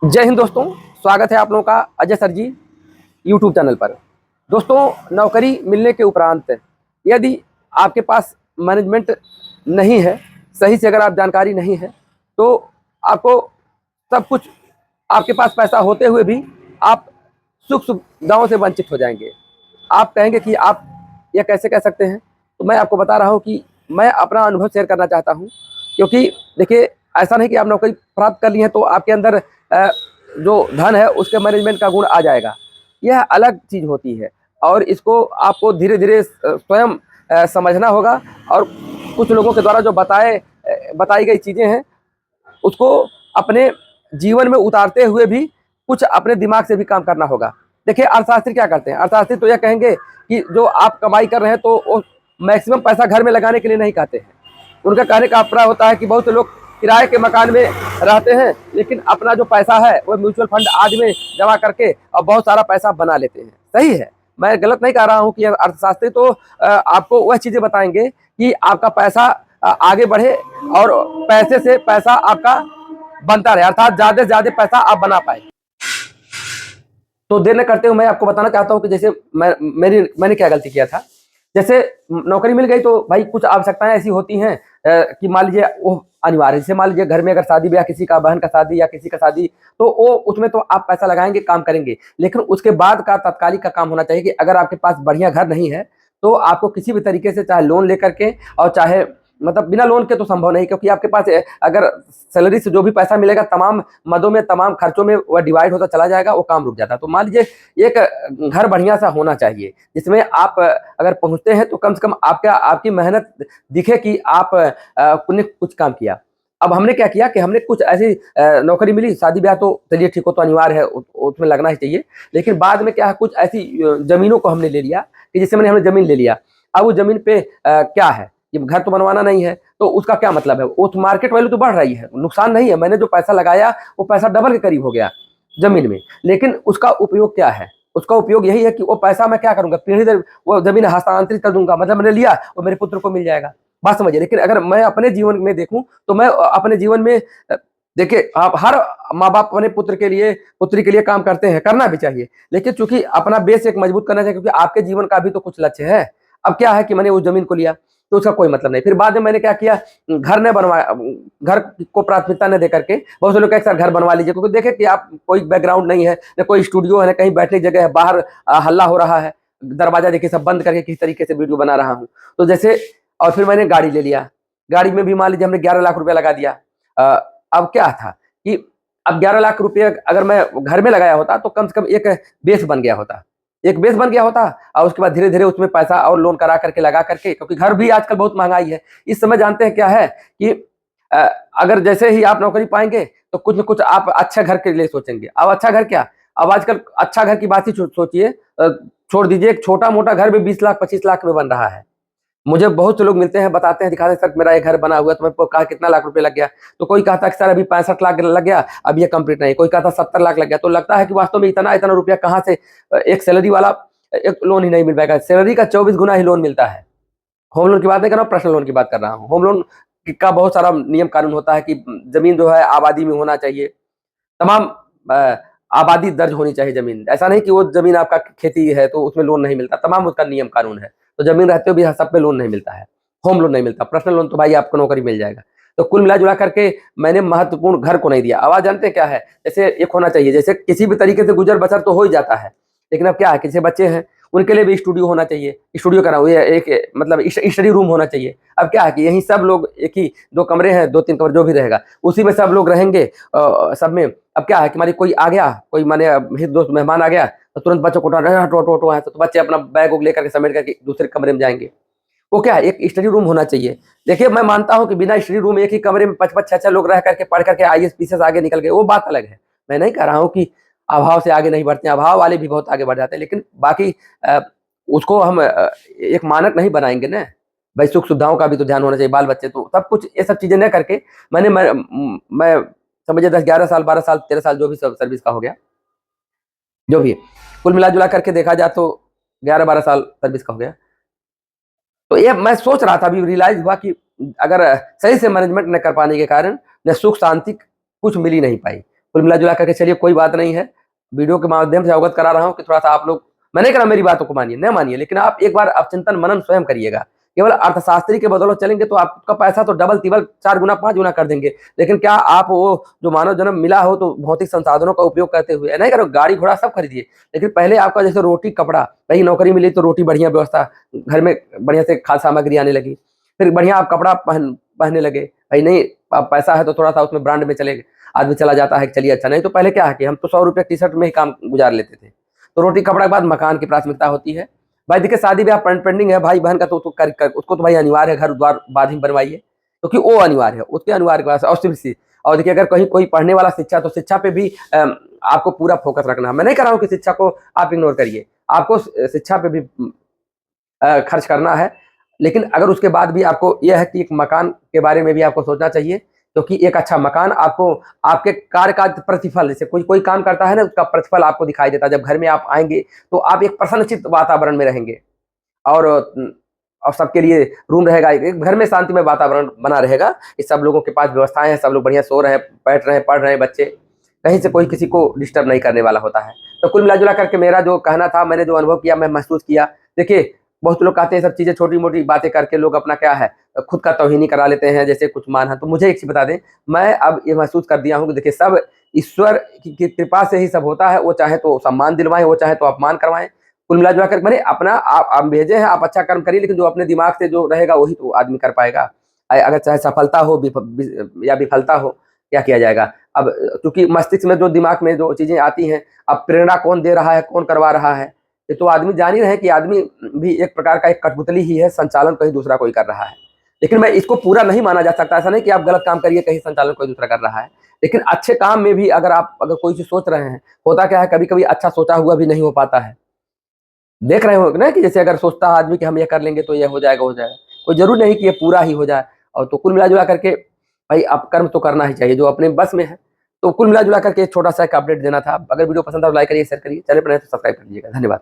जय हिंद दोस्तों, स्वागत है आप लोगों का अजय सर जी यूट्यूब चैनल पर। दोस्तों, नौकरी मिलने के उपरांत यदि आपके पास मैनेजमेंट नहीं है, सही से अगर आप जानकारी नहीं है, तो आपको सब कुछ, आपके पास पैसा होते हुए भी आप सुख सुविधाओं से वंचित हो जाएंगे। आप कहेंगे कि आप यह कैसे कह सकते हैं? तो मैं आपको बता रहा हूँ कि मैं अपना अनुभव शेयर करना चाहता हूँ, क्योंकि देखिए, ऐसा नहीं कि आप नौकरी प्राप्त कर ली है तो आपके अंदर जो धन है उसके मैनेजमेंट का गुण आ जाएगा। यह अलग चीज़ होती है और इसको आपको धीरे धीरे स्वयं समझना होगा। और कुछ लोगों के द्वारा जो बताई गई चीज़ें हैं, उसको अपने जीवन में उतारते हुए भी कुछ अपने दिमाग से भी काम करना होगा। देखिए, अर्थशास्त्री क्या करते हैं? अर्थशास्त्री तो यह कहेंगे कि जो आप कमाई कर रहे हैं तो वो मैक्सिमम पैसा घर में लगाने के लिए नहीं कहते हैं। उनका कहने का अभिप्राय होता है कि बहुत से लोग किराए के मकान में रहते हैं, लेकिन अपना जो पैसा है वो म्यूचुअल फंड आदि में जमा करके और बहुत सारा पैसा बना लेते हैं। सही है, मैं गलत नहीं कह रहा हूँ कि अर्थशास्त्री तो आपको वह चीज़ें बताएंगे कि आपका पैसा आगे बढ़े और पैसे से पैसा आपका बनता रहे, अर्थात ज्यादा से ज्यादा पैसा आप बना पाए। तो देर न करते हुए मैं आपको बताना चाहता हूँ कि जैसे मैंने क्या गलती किया था। जैसे नौकरी मिल गई तो भाई कुछ आवश्यकताएं ऐसी होती हैं कि मान लीजिए वो अनिवार्य, जैसे मान लीजिए घर में अगर शादी ब्याह, किसी का बहन का शादी या किसी का शादी, तो वो उसमें तो आप पैसा लगाएंगे, काम करेंगे, लेकिन उसके बाद का तात्कालिक का काम होना चाहिए कि अगर आपके पास बढ़िया घर नहीं है तो आपको किसी भी तरीके से, चाहे लोन लेकर के और चाहे मतलब बिना लोन के तो संभव नहीं, क्योंकि आपके पास अगर सैलरी से जो भी पैसा मिलेगा तमाम मदों में, तमाम खर्चों में वह डिवाइड होता चला जाएगा, वो काम रुक जाता है। तो मान लीजिए एक घर बढ़िया सा होना चाहिए जिसमें आप अगर पहुंचते हैं तो कम से कम आपकी मेहनत दिखे कि आप ने कुछ काम किया। अब हमने क्या किया कि हमने कुछ ऐसी नौकरी मिली, शादी ब्याह तो चलिए ठीक हो, तो अनिवार्य है, उसमें लगना ही चाहिए। लेकिन बाद में क्या है, कुछ ऐसी जमीनों को हमने ले लिया कि जिससे हमने जमीन ले लिया। अब उस जमीन पे क्या है, ये घर तो बनवाना नहीं है, तो उसका क्या मतलब है? वो मार्केट वैल्यू तो बढ़ रही है, नुकसान नहीं है। मैंने जो पैसा लगाया वो पैसा डबल के करीब हो गया जमीन में, लेकिन उसका उपयोग क्या है? उसका उपयोग यही है कि वो पैसा मैं क्या करूंगा, पीढ़ी दर वो जमीन हस्तांतरित कर दूंगा, मतलब मैंने लिया वो मेरे पुत्र को मिल जाएगा। बात समझिए। लेकिन अगर मैं अपने जीवन में देखूं तो मैं अपने जीवन में देखिए, आप हर माँ बाप अपने पुत्र के लिए, पुत्री के लिए काम करते हैं, करना भी चाहिए, लेकिन चूंकि अपना बेस एक मजबूत करना चाहिए, क्योंकि आपके जीवन का भी तो कुछ लक्ष्य है। अब क्या है कि मैंने उस जमीन को लिया तो उसका कोई मतलब नहीं। फिर बाद में मैंने क्या किया, घर ने बनवाया, घर को प्राथमिकता न दे करके, बहुत से लोग एक साथ घर बनवा लीजिए, क्योंकि देखे कि आप कोई बैकग्राउंड नहीं है, न कोई स्टूडियो है, न कहीं बैठने की जगह है, बाहर हल्ला हो रहा है, दरवाजा देखिए सब बंद करके किस तरीके से वीडियो बना रहा हूँ। तो जैसे, और फिर मैंने गाड़ी ले लिया, गाड़ी में भी मान लीजिए हमने 11 लाख रुपया लगा दिया। अब क्या था कि अब 11 लाख रुपये अगर मैं घर में लगाया होता तो कम से कम एक बेस बन गया होता, एक बेस बन गया होता। और उसके बाद धीरे धीरे उसमें पैसा और लोन करा करके लगा करके, क्योंकि घर भी आजकल बहुत महंगाई है इस समय। जानते हैं क्या है कि अ, अगर जैसे ही आप नौकरी पाएंगे तो कुछ न कुछ आप अच्छा घर के लिए सोचेंगे। अब अच्छा घर क्या, अब आजकल अच्छा घर की बात ही सोचिए, छोड़ दीजिए, एक छोटा मोटा घर भी 20 लाख 25 लाख में बन रहा है। मुझे बहुत से लोग मिलते हैं, बताते हैं, दिखाते हैं, सर मेरा ये घर बना हुआ है। तो मैं कहा कितना लाख रुपए लग गया? तो कोई कहता है कि सर अभी 65 लाख लग गया, अब ये कंप्लीट नहीं। कोई कहता 70 लाख लग गया। तो लगता है कि वास्तव में इतना इतना रुपया कहाँ से, एक सैलरी वाला एक लोन ही नहीं मिल पाएगा। सैलरी का 24 गुना ही लोन मिलता है। होम लोन की बात नहीं कर रहा हूँ, पर्सनल लोन की बात कर रहा हूँ। होम लोन का बहुत सारा नियम कानून होता है कि जमीन जो है आबादी में होना चाहिए, तमाम आबादी दर्ज होनी चाहिए जमीन। ऐसा नहीं कि वो जमीन आपका खेती है तो उसमें लोन नहीं मिलता, तमाम उसका नियम कानून है। तो जमीन रहते हुए भी सब पे लोन नहीं मिलता है, होम लोन नहीं मिलता। पर्सनल लोन तो भाई आपको नौकरी मिल जाएगा। तो कुल मिला जुला करके मैंने महत्वपूर्ण घर को नहीं दिया। आवाज जानते हैं क्या है, जैसे एक होना चाहिए, जैसे किसी भी तरीके से गुजर बसर तो हो ही जाता है, लेकिन अब क्या है, किसी बच्चे हैं उनके लिए भी स्टूडियो होना चाहिए। स्टूडियो करा हुआ है, एक मतलब स्टडी रूम होना चाहिए। अब क्या है कि यहीं सब लोग, एक ही 2 कमरे हैं, 2-3 कमरे जो भी रहेगा उसी में सब लोग रहेंगे। सब में अब क्या है कि मानी कोई आ गया, कोई माने हित दोस्त मेहमान आ गया तो तुरंत बच्चों को उठाना, हटो हटो हटो है, तो बच्चे अपना बैग वैग लेकर के समेट करके दूसरे कमरे में जाएंगे। वो क्या है, एक स्टडी रूम होना चाहिए। देखिए, मैं मानता हूँ कि बिना स्टडी रूम एक ही कमरे में 5-5 6-6 लोग रह करके पढ़ करके आईएएस पीसीएस आगे निकल गए, वो बात अलग है। मैं नहीं कह रहा हूँ कि अभाव से आगे नहीं बढ़ते हैं, अभाव वाले भी बहुत आगे बढ़ जाते हैं, लेकिन बाकी उसको हम एक मानक नहीं बनाएंगे ना। भाई सुख सुविधाओं का भी तो ध्यान होना चाहिए, बाल बच्चे, तो सब कुछ ये सब चीजें न करके मैं समझिए 10-11 साल 12 साल 13 साल जो भी सब सर्विस का हो गया, जो भी कुल मिला जुला करके देखा जाए तो 11-12 साल सर्विस का हो गया। तो ये मैं सोच रहा था, अभी रियलाइज हुआ कि अगर सही से मैनेजमेंट न कर पाने के कारण न सुख शांति कुछ मिल ही नहीं पाई। कुल मिला जुला करके चलिए कोई बात नहीं है, वीडियो के माध्यम से अवगत करा रहा हूँ कि थोड़ा सा आप लोग, मैं नहीं कह रहा मेरी बातों को मानिए न मानिए, लेकिन आप एक बार आप चिंतन मनन स्वयं करिएगा। केवल अर्थशास्त्री के बदौलत चलेंगे तो आपका पैसा तो डबल तिबल 4 गुना 5 गुना कर देंगे, लेकिन क्या आप वो जो मानव जन्म मिला हो तो भौतिक संसाधनों का उपयोग करते हुए नहीं करो, गाड़ी घोड़ा सब खरीदिए, लेकिन पहले आपका जैसे रोटी कपड़ा, कहीं नौकरी मिली तो रोटी बढ़िया व्यवस्था, घर में बढ़िया से खाद्य सामग्री आने लगी, फिर बढ़िया आप कपड़ा पहनने लगे। भाई नहीं, अब पैसा है तो थोड़ा सा उसमें ब्रांड में चले आदमी चला जाता है, चलिए अच्छा। नहीं तो पहले क्या है कि हम तो 100 रुपये टी शर्ट में ही काम गुजार लेते थे। तो रोटी कपड़ा के बाद मकान की प्राथमिकता होती है। भाई देखिए शादी ब्याह पेंडिंग है भाई बहन का, तो उसको तो भाई अनिवार्य है घर द्वार बाद ही बनवाइए, क्योंकि वो अनिवार्य है, उसके अनिवार्य के और सिर्फ सी। और देखिए अगर कहीं कोई पढ़ने वाला शिक्षा, तो शिक्षा पे भी आपको पूरा फोकस रखना है। मैं नहीं कह रहा हूँ कि शिक्षा को आप इग्नोर करिए, आपको शिक्षा पे भी खर्च करना है, लेकिन अगर उसके बाद भी आपको यह है कि एक मकान के बारे में भी आपको सोचना चाहिए, क्योंकि एक अच्छा मकान आपको आपके कार्य का प्रतिफल, जैसे कोई काम करता है ना, उसका प्रतिफल आपको दिखाई देता है। जब घर में आप आएंगे तो आप एक प्रसन्नचित्त वातावरण में रहेंगे, और सबके लिए रूम रहेगा, एक घर में शांतिमय वातावरण बना रहेगा। इस सब लोगों के पास व्यवस्थाएं हैं, सब लोग बढ़िया सो रहे हैं, बैठ रहे हैं, पढ़ रहे हैं, बच्चे कहीं से कोई किसी को डिस्टर्ब नहीं करने वाला होता है। तो कुल मिला जुला करके मेरा जो कहना था, मैंने जो अनुभव किया, मैं महसूस किया। देखिए बहुत लोग कहते हैं सब चीज़ें छोटी मोटी बातें करके लोग अपना क्या है खुद का तौहीनी करा लेते हैं, जैसे कुछ मान है। तो मुझे एक चीज़ बता दें, मैं अब ये महसूस कर दिया हूँ कि देखिए सब ईश्वर की कृपा से ही सब होता है। वो चाहे तो सम्मान दिलवाएं, वो चाहे तो अपमान करवाएं। कुल मिला जुला कर मैंने अपना आप भेजे हैं, आप अच्छा कर्म करिए, लेकिन जो अपने दिमाग से जो रहेगा वही तो आदमी कर पाएगा। अगर चाहे सफलता हो या विफलता हो, क्या किया जाएगा। अब क्योंकि मस्तिष्क में जो दिमाग में जो चीज़ें आती हैं, अब प्रेरणा कौन दे रहा है, कौन करवा रहा है, ये तो आदमी जान ही रहे कि आदमी भी एक प्रकार का एक कठपुतली ही है, संचालन कहीं दूसरा कोई कर रहा है। लेकिन मैं इसको पूरा नहीं माना जा सकता, ऐसा नहीं कि आप गलत काम करिए कहीं संचालन कोई दूसरा कर रहा है, लेकिन अच्छे काम में भी अगर आप कोई चीज़ सोच रहे हैं, होता क्या है कभी कभी अच्छा सोचा हुआ भी नहीं हो पाता है। देख रहे हो ना कि जैसे अगर सोचता है आदमी कि हम ये कर लेंगे तो ये हो जाएगा, कोई जरूर नहीं कि ये पूरा ही हो जाए। और तो कुल मिला जुला करके भाई आप कर्म तो करना ही चाहिए जो अपने बस में है। तो कुल मिला जुला करके एक छोटा सा एक अपडेट देना था। अगर वीडियो पसंद आ तो लाइक करिए, शेयर करिए, चैनल पर नहीं तो सब्सक्राइब कर लीजिएगा। धन्यवाद।